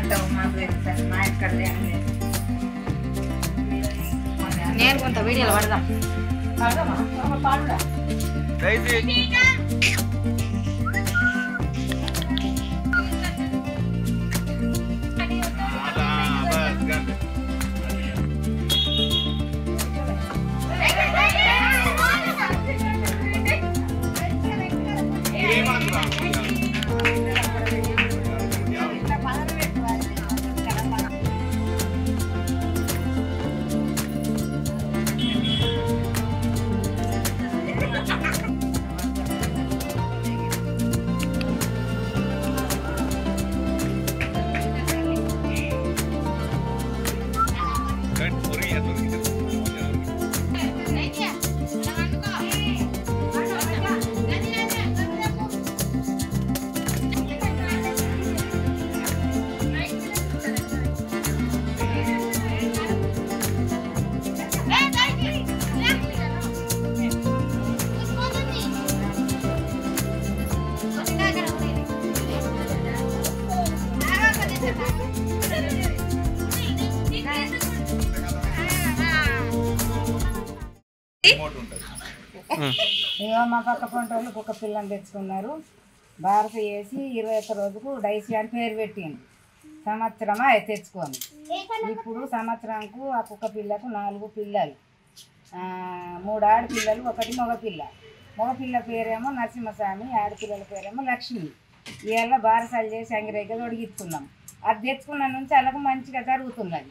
అంటావు మాకు తెలుసు మా ఇక్కడ నేను కొంత వీడియోలు పడదాం మా పక్క పంట వాళ్ళు కుక్క పిల్లని తెచ్చుకున్నారు. భారత వేసి 21 రోజుకు డైసీ అని పేరు పెట్టింది. సంవత్సరమా తెచ్చుకొని ఇప్పుడు సంవత్సరంకు ఆ కుక్క పిల్లకు 4 పిల్లలు, 3 ఆడపిల్లలు, 1 మగపిల్ల. మగపిల్ల పేరేమో నరసింహస్వామి, ఆడపిల్లల పేరేమో లక్ష్మి. ఇవాళ బారసాలు చేసి అంగిరేగా తొడిగిస్తున్నాం. అది తెచ్చుకున్న నుంచి అలాగ మంచిగా జరుగుతున్నది.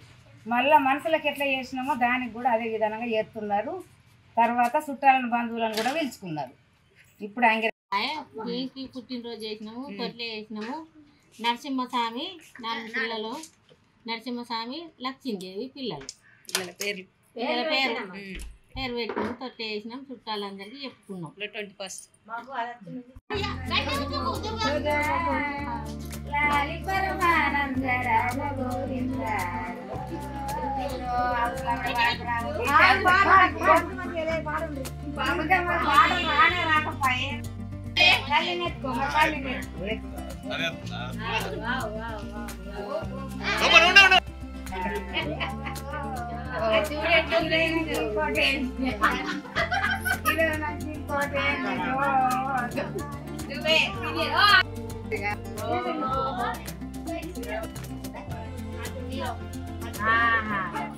మళ్ళీ మనుషులకు ఎట్లా చేసినామో దానికి కూడా అదే విధంగా చేస్తున్నారు. తర్వాత చుట్టాలను బంధువులను కూడా పిలుచుకున్నారు. ఇప్పుడు దీనికి పుట్టినరోజు చేసినాము, తొట్లే చేసినాము. నరసింహస్వామి 4 పిల్లలు, నరసింహస్వామి లక్ష్మీదేవి పిల్లలు. పేరు పెట్టినాము, తొట్లే చేసినాం. చుట్టాలందరికీ చెప్పుకున్నాం. 21 Aha.